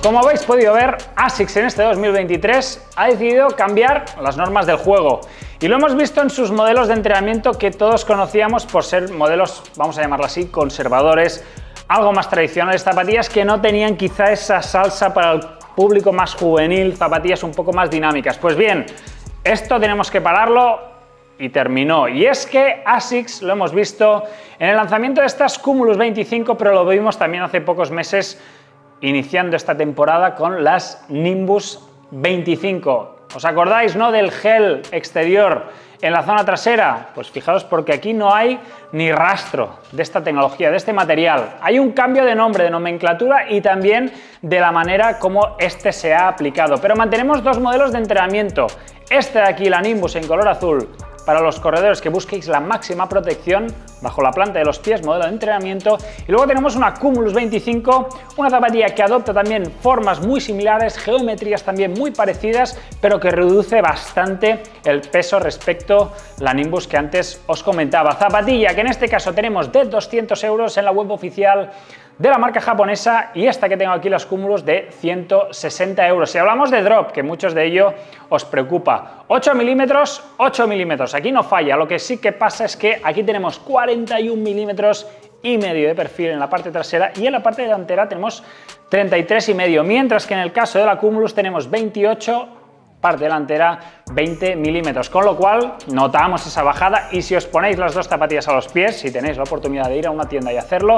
Como habéis podido ver, ASICS en este 2023 ha decidido cambiar las normas del juego y lo hemos visto en sus modelos de entrenamiento que todos conocíamos por ser modelos, vamos a llamarlo así, conservadores, algo más tradicionales, zapatillas que no tenían quizá esa salsa para el público más juvenil, zapatillas un poco más dinámicas. Pues bien, esto tenemos que pararlo y terminó. Y es que ASICS lo hemos visto en el lanzamiento de estas Cumulus 25, pero lo vimos también hace pocos meses iniciando esta temporada con las Nimbus 25. ¿Os acordáis, no, del gel exterior en la zona trasera? Pues fijaos, porque aquí no hay ni rastro de esta tecnología, de este material. Hay un cambio de nombre, de nomenclatura y también de la manera como este se ha aplicado. Pero mantenemos dos modelos de entrenamiento. Este de aquí, la Nimbus en color azul, para los corredores que busquéis la máxima protección bajo la planta de los pies, modelo de entrenamiento. Y luego tenemos una Cumulus 25, una zapatilla que adopta también formas muy similares, geometrías también muy parecidas, pero que reduce bastante el peso respecto a la Nimbus que antes os comentaba. Zapatilla que en este caso tenemos de 200 euros en la web oficial de la marca japonesa, y esta que tengo aquí, las Cumulus, de 160 euros. Si hablamos de drop, que muchos de ello os preocupa, 8 milímetros, 8 milímetros, aquí no falla. Lo que sí que pasa es que aquí tenemos 41 milímetros y medio de perfil en la parte trasera y en la parte delantera tenemos 33 y medio, mientras que en el caso de la Cumulus tenemos 28, parte delantera 20 milímetros, con lo cual notamos esa bajada. Y si os ponéis las dos zapatillas a los pies, si tenéis la oportunidad de ir a una tienda y hacerlo,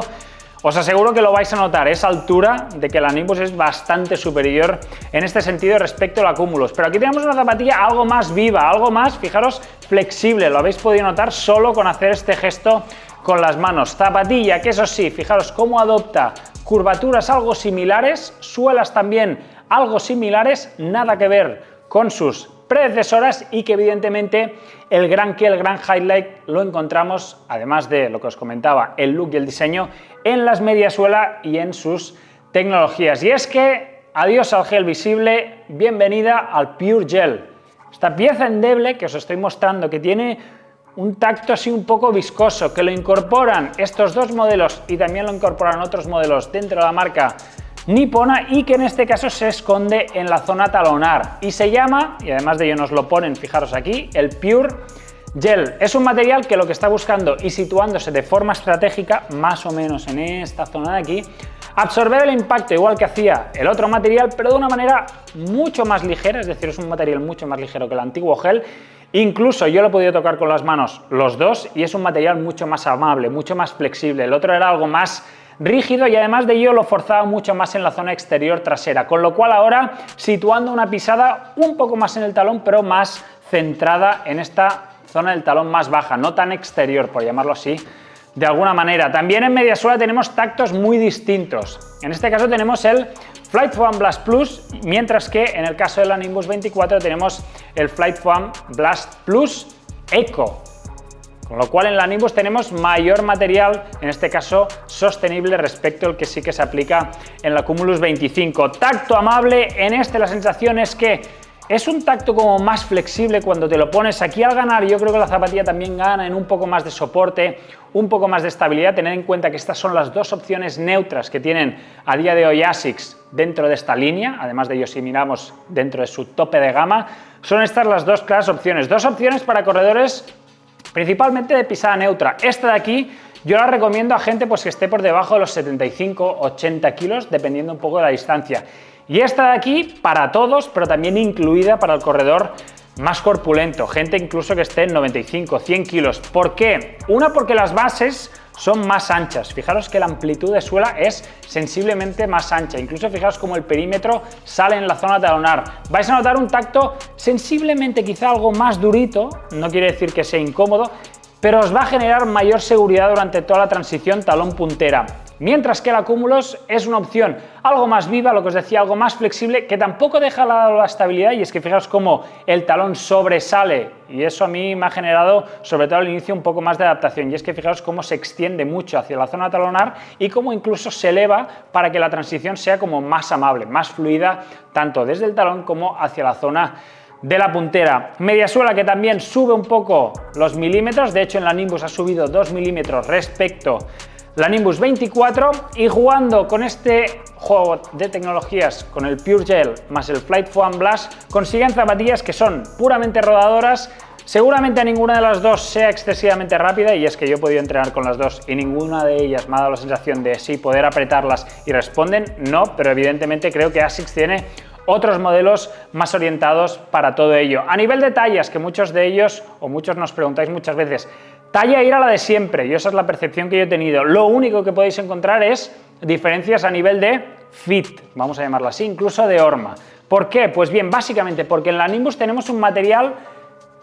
os aseguro que lo vais a notar, esa altura de que la Nimbus es bastante superior en este sentido respecto a la Cumulus. Pero aquí tenemos una zapatilla algo más viva, algo más, fijaros, flexible. Lo habéis podido notar solo con hacer este gesto con las manos. Zapatilla que, eso sí, fijaros cómo adopta curvaturas algo similares, suelas también algo similares, nada que ver con sus predecesoras, y que evidentemente el gran highlight lo encontramos, además de lo que os comentaba, el look y el diseño, en las mediasuela y en sus tecnologías. Y es que adiós al gel visible, bienvenida al Pure Gel. Esta pieza endeble que os estoy mostrando, que tiene un tacto así un poco viscoso, que lo incorporan estos dos modelos y también lo incorporan otros modelos dentro de la marca nipona, y que en este caso se esconde en la zona talonar y se llama, y además de ello nos lo ponen, fijaros aquí, el Pure Gel. Es un material que lo que está buscando y situándose de forma estratégica, más o menos en esta zona de aquí, absorber el impacto igual que hacía el otro material, pero de una manera mucho más ligera, es decir, es un material mucho más ligero que el antiguo gel. Incluso yo lo he podido tocar con las manos los dos y es un material mucho más amable, mucho más flexible. El otro era algo más rígido y además de ello lo forzaba mucho más en la zona exterior trasera, con lo cual ahora situando una pisada un poco más en el talón, pero más centrada en esta zona del talón más baja, no tan exterior, por llamarlo así de alguna manera. También en mediasuela tenemos tactos muy distintos. En este caso tenemos el Flightfoam Blast Plus, mientras que en el caso de la Nimbus 24 tenemos el Flightfoam Blast Plus Eco. Con lo cual en la Nimbus tenemos mayor material, en este caso sostenible, respecto al que sí que se aplica en la Cumulus 25. Tacto amable, en este la sensación es que es un tacto como más flexible cuando te lo pones. Aquí al ganar, yo creo que la zapatilla también gana en un poco más de soporte, un poco más de estabilidad. Tened en cuenta que estas son las dos opciones neutras que tienen a día de hoy ASICS dentro de esta línea, además de ello si miramos dentro de su tope de gama, son estas las dos claras opciones. Dos opciones para corredores principalmente de pisada neutra. Esta de aquí yo la recomiendo a gente pues que esté por debajo de los 75-80 kilos, dependiendo un poco de la distancia. Y esta de aquí para todos, pero también incluida para el corredor más corpulento, gente incluso que esté en 95-100 kilos. ¿Por qué? Una, porque las bases son más anchas. Fijaros que la amplitud de suela es sensiblemente más ancha. Incluso fijaros cómo el perímetro sale en la zona talonar. Vais a notar un tacto sensiblemente quizá algo más durito, no quiere decir que sea incómodo, pero os va a generar mayor seguridad durante toda la transición talón-puntera. Mientras que la Cumulus es una opción algo más viva, lo que os decía, algo más flexible, que tampoco deja la estabilidad, y es que fijaos cómo el talón sobresale, y eso a mí me ha generado, sobre todo al inicio, un poco más de adaptación, y es que fijaos cómo se extiende mucho hacia la zona talonar y cómo incluso se eleva para que la transición sea como más amable, más fluida, tanto desde el talón como hacia la zona de la puntera. Mediasuela que también sube un poco los milímetros, de hecho en la Nimbus ha subido 2 milímetros respecto la Nimbus 24 y jugando con este juego de tecnologías, con el Pure Gel más el Flight Foam Blast, consiguen zapatillas que son puramente rodadoras. Seguramente ninguna de las dos sea excesivamente rápida, y es que yo he podido entrenar con las dos y ninguna de ellas me ha dado la sensación de sí poder apretarlas y responden, no, pero evidentemente creo que ASICS tiene otros modelos más orientados para todo ello. A nivel de tallas, que muchos de ellos, o muchos nos preguntáis muchas veces, talla ir a la de siempre, y esa es la percepción que yo he tenido. Lo único que podéis encontrar es diferencias a nivel de fit, vamos a llamarlo así, incluso de horma. ¿Por qué? Pues bien, básicamente porque en la Nimbus tenemos un material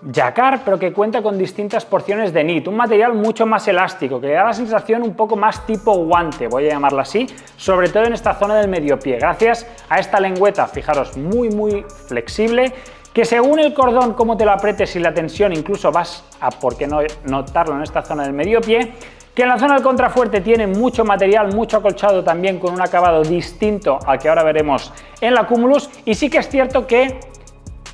Jacquard, pero que cuenta con distintas porciones de knit, un material mucho más elástico, que da la sensación un poco más tipo guante, voy a llamarla así, sobre todo en esta zona del medio pie, gracias a esta lengüeta, fijaros, muy flexible, que según el cordón, cómo te lo apretes y la tensión, incluso vas a, por qué no notarlo en esta zona del medio pie, que en la zona del contrafuerte tiene mucho material, mucho acolchado también, con un acabado distinto al que ahora veremos en la Cumulus, y sí que es cierto que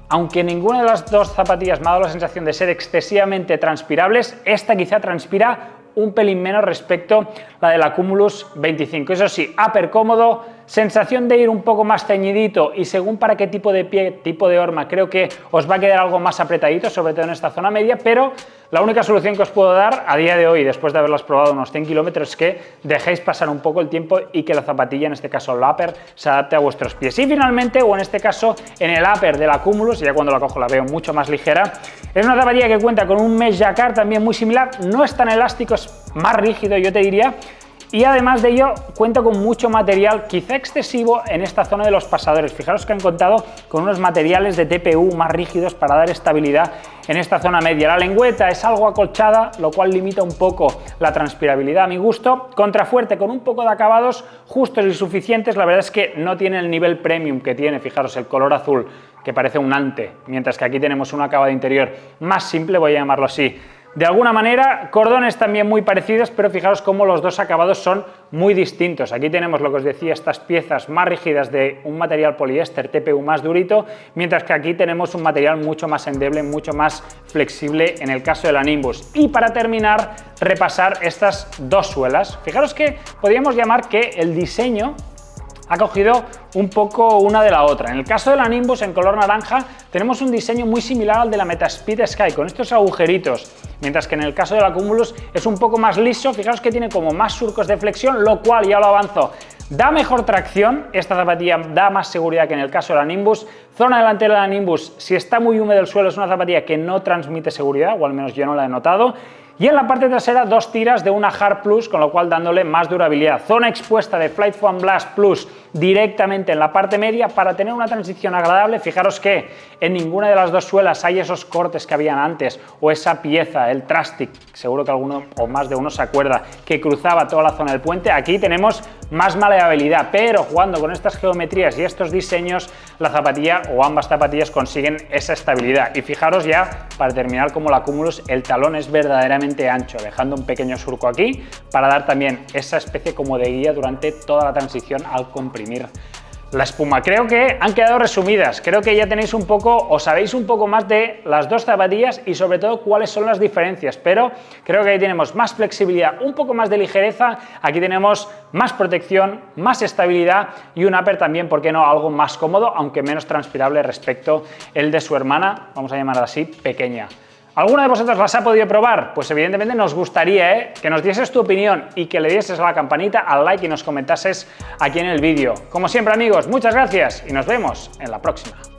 aunque ninguna de las dos zapatillas me ha dado la sensación de ser excesivamente transpirables, esta quizá transpira un pelín menos respecto a la de la Cumulus 25. Eso sí, upper cómodo, sensación de ir un poco más ceñidito y según para qué tipo de pie, tipo de horma, creo que os va a quedar algo más apretadito, sobre todo en esta zona media, pero la única solución que os puedo dar a día de hoy, después de haberlas probado unos 100 kilómetros, es que dejéis pasar un poco el tiempo y que la zapatilla, en este caso la upper, se adapte a vuestros pies. Y finalmente, o en este caso, en el upper de la Cumulus, ya cuando la cojo la veo mucho más ligera, es una zapatilla que cuenta con un mesh jacquard también muy similar, no es tan elástico, es más rígido, yo te diría. Y además de ello, cuenta con mucho material, quizá excesivo, en esta zona de los pasadores. Fijaros que han contado con unos materiales de TPU más rígidos para dar estabilidad en esta zona media. La lengüeta es algo acolchada, lo cual limita un poco la transpirabilidad a mi gusto. Contrafuerte con un poco de acabados justos y suficientes. La verdad es que no tiene el nivel premium que tiene, fijaros, el color azul, que parece un ante, mientras que aquí tenemos un acabado interior más simple, voy a llamarlo así. De alguna manera, cordones también muy parecidos, pero fijaros cómo los dos acabados son muy distintos. Aquí tenemos lo que os decía, estas piezas más rígidas de un material poliéster TPU más durito, mientras que aquí tenemos un material mucho más endeble, mucho más flexible en el caso de la Nimbus. Y para terminar, repasar estas dos suelas. Fijaros que podríamos llamar que el diseño ha cogido un poco una de la otra. En el caso de la Nimbus, en color naranja, tenemos un diseño muy similar al de la Metaspeed Sky, con estos agujeritos, mientras que en el caso de la Cumulus es un poco más liso. Fijaos que tiene como más surcos de flexión, lo cual, ya lo avanzo, da mejor tracción. Esta zapatilla da más seguridad que en el caso de la Nimbus. Zona delantera de la Nimbus, si está muy húmedo el suelo, es una zapatilla que no transmite seguridad, o al menos yo no la he notado. Y en la parte trasera, dos tiras de una Hard Plus, con lo cual dándole más durabilidad. Zona expuesta de Flight Foam Blast Plus directamente en la parte media para tener una transición agradable. Fijaros que en ninguna de las dos suelas hay esos cortes que habían antes, o esa pieza, el Trastic, seguro que alguno o más de uno se acuerda, que cruzaba toda la zona del puente. Aquí tenemos más maleabilidad, pero jugando con estas geometrías y estos diseños, la zapatilla o ambas zapatillas consiguen esa estabilidad. Y fijaros ya, para terminar, como la Cumulus, el talón es verdaderamente ancho, dejando un pequeño surco aquí para dar también esa especie como de guía durante toda la transición al comprimir la espuma. Creo que han quedado resumidas, creo que ya tenéis un poco o sabéis un poco más de las dos zapatillas y sobre todo cuáles son las diferencias, pero creo que ahí tenemos más flexibilidad, un poco más de ligereza, aquí tenemos más protección, más estabilidad y un upper también, ¿por qué no?, algo más cómodo, aunque menos transpirable respecto el de su hermana, vamos a llamarla así, pequeña. ¿Alguno de vosotros las ha podido probar? Pues evidentemente nos gustaría que nos dieses tu opinión y que le dieses a la campanita, al like y nos comentases aquí en el vídeo. Como siempre, amigos, muchas gracias y nos vemos en la próxima.